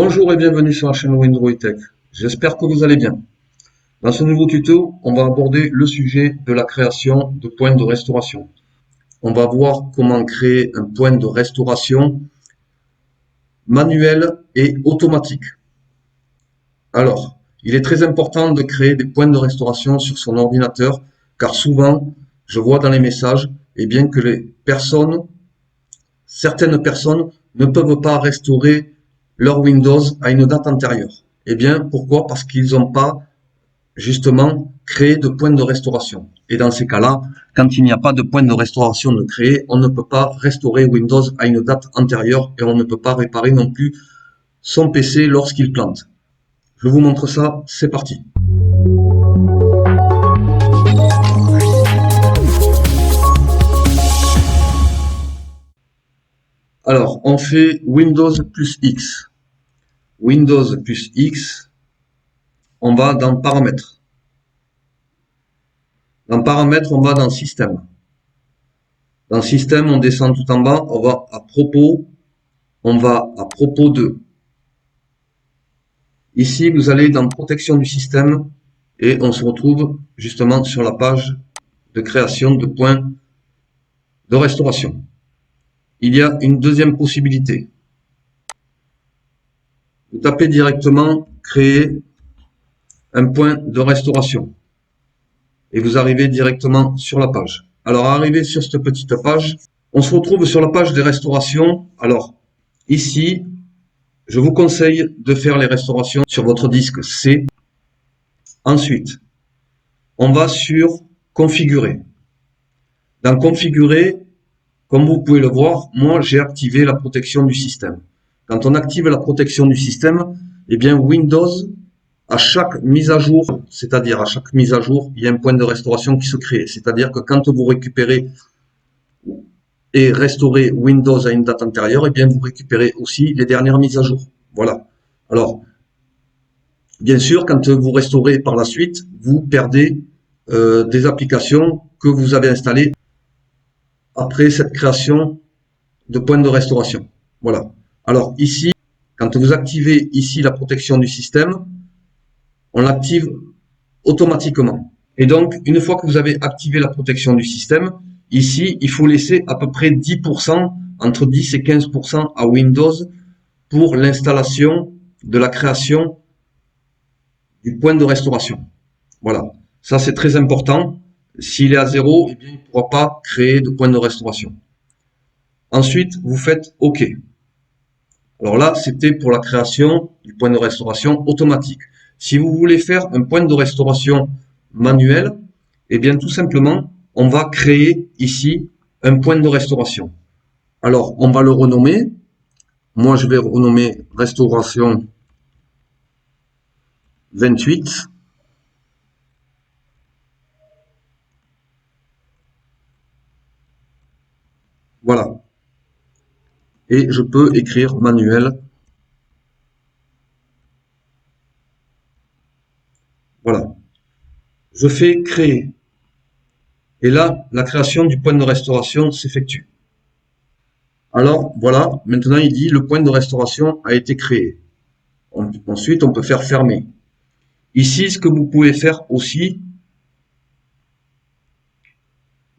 Bonjour et bienvenue sur la chaîne Windroid Tech. J'espère que vous allez bien. Dans ce nouveau tuto, on va aborder le sujet de la création de points de restauration. On va voir comment créer un point de restauration manuel et automatique. Alors, il est très important de créer des points de restauration sur son ordinateur car souvent, je vois dans les messages que certaines personnes ne peuvent pas restaurer leur Windows à une date antérieure. Pourquoi? Parce qu'ils n'ont pas justement créé de point de restauration. Et dans ces cas-là, quand il n'y a pas de point de restauration de créé, on ne peut pas restaurer Windows à une date antérieure et on ne peut pas réparer non plus son PC lorsqu'il plante. Je vous montre ça, c'est parti. Alors, on fait Windows plus X. Windows plus X, on va dans Paramètres. Dans Paramètres, on va dans Système. Dans Système, on descend tout en bas, on va à Propos de. Ici, vous allez dans Protection du système et on se retrouve justement sur la page de création de points de restauration. Il y a une deuxième possibilité. Vous tapez directement créer un point de restauration et vous arrivez directement sur la page. Alors, arrivé sur cette petite page, on se retrouve sur la page des restaurations. Alors, ici, je vous conseille de faire les restaurations sur votre disque C. Ensuite, on va sur Configurer. Dans Configurer, comme vous pouvez le voir, moi j'ai activé la protection du système. Quand on active la protection du système, Windows, à chaque mise à jour, c'est-à-dire à chaque mise à jour, il y a un point de restauration qui se crée. C'est-à-dire que quand vous récupérez et restaurez Windows à une date antérieure, vous récupérez aussi les dernières mises à jour. Voilà. Alors, bien sûr, quand vous restaurez par la suite, vous perdez des applications que vous avez installées après cette création de points de restauration. Voilà. Alors ici, quand vous activez ici la protection du système, on l'active automatiquement. Et donc, une fois que vous avez activé la protection du système, ici, il faut laisser à peu près 10%, entre 10 et 15% à Windows pour l'installation de la création du point de restauration. Voilà. Ça, c'est très important. S'il est à 0, il ne pourra pas créer de point de restauration. Ensuite, vous faites OK. Alors là, c'était pour la création du point de restauration automatique. Si vous voulez faire un point de restauration manuel, tout simplement, on va créer ici un point de restauration. Alors, on va le renommer. Moi, je vais renommer Restauration 28. Voilà. Et je peux écrire manuel. Voilà. Je fais créer. Et là, la création du point de restauration s'effectue. Alors, voilà, maintenant il dit le point de restauration a été créé. Ensuite, on peut faire fermer. Ici, ce que vous pouvez faire aussi,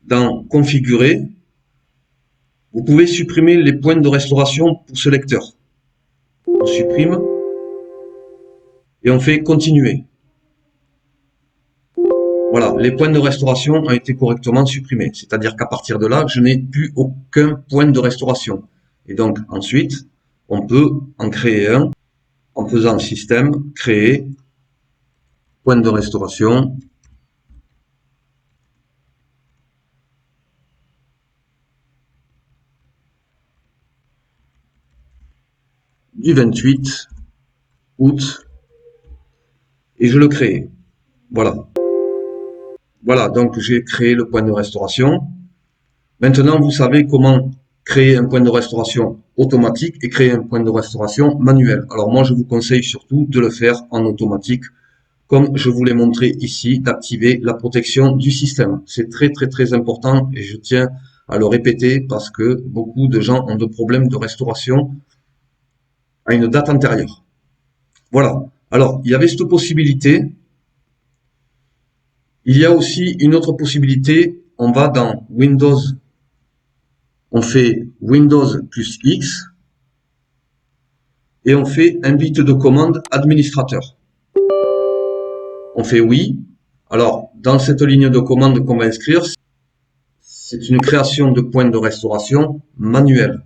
dans Configurer, vous pouvez supprimer les points de restauration pour ce lecteur. On supprime et on fait continuer. Voilà, les points de restauration ont été correctement supprimés. C'est-à-dire qu'à partir de là, je n'ai plus aucun point de restauration. Et donc, ensuite, on peut en créer un en faisant Système, Créer, Point de restauration. Du 28 août et je le crée. Voilà. Voilà, donc j'ai créé le point de restauration. Maintenant, vous savez comment créer un point de restauration automatique et créer un point de restauration manuel. Alors moi, je vous conseille surtout de le faire en automatique, comme je vous l'ai montré ici, d'activer la protection du système. C'est très important et je tiens à le répéter parce que beaucoup de gens ont des problèmes de restauration à une date antérieure. Voilà. Alors, il y avait cette possibilité. Il y a aussi une autre possibilité. On va dans Windows, on fait Windows plus X et on fait invite de commande administrateur. On fait oui. Alors, dans cette ligne de commande qu'on va inscrire, c'est une création de points de restauration manuelle.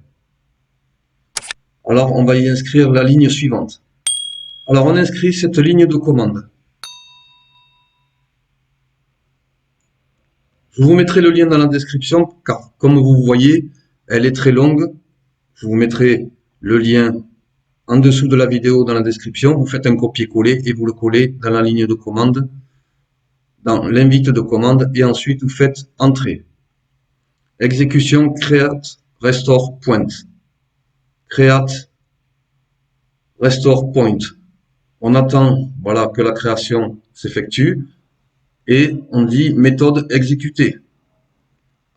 Alors, on va y inscrire la ligne suivante. Alors, on inscrit cette ligne de commande. Je vous mettrai le lien dans la description, car comme vous voyez, elle est très longue. Je vous mettrai le lien en dessous de la vidéo dans la description. Vous faites un copier-coller et vous le collez dans la ligne de commande, dans l'invite de commande, et ensuite vous faites entrer. Exécution create restore point. Create restore point. On attend, voilà, que la création s'effectue et on dit méthode exécutée.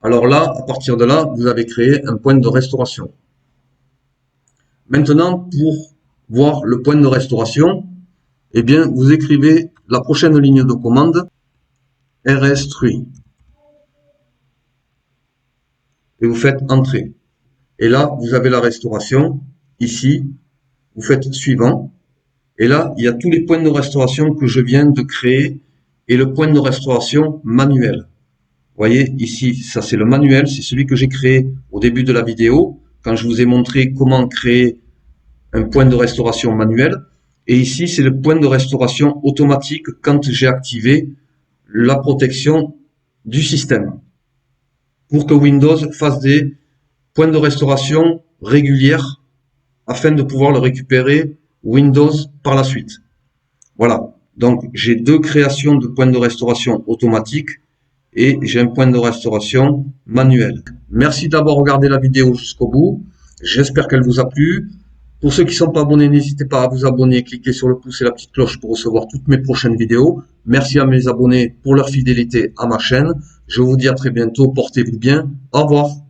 Alors là, à partir de là, vous avez créé un point de restauration. Maintenant, pour voir le point de restauration, eh bien, vous écrivez la prochaine ligne de commande, rs3, et vous faites entrer. Et là, vous avez la restauration. Ici, vous faites suivant. Et là, il y a tous les points de restauration que je viens de créer et le point de restauration manuel. Vous voyez, ici, ça c'est le manuel, c'est celui que j'ai créé au début de la vidéo, quand je vous ai montré comment créer un point de restauration manuel. Et ici, c'est le point de restauration automatique quand j'ai activé la protection du système pour que Windows fasse des points de restauration régulières afin de pouvoir le récupérer Windows par la suite. Voilà. Donc, j'ai deux créations de points de restauration automatique et j'ai un point de restauration manuel. Merci d'avoir regardé la vidéo jusqu'au bout. J'espère qu'elle vous a plu. Pour ceux qui ne sont pas abonnés, n'hésitez pas à vous abonner, cliquez sur le pouce et la petite cloche pour recevoir toutes mes prochaines vidéos. Merci à mes abonnés pour leur fidélité à ma chaîne. Je vous dis à très bientôt, portez-vous bien, au revoir.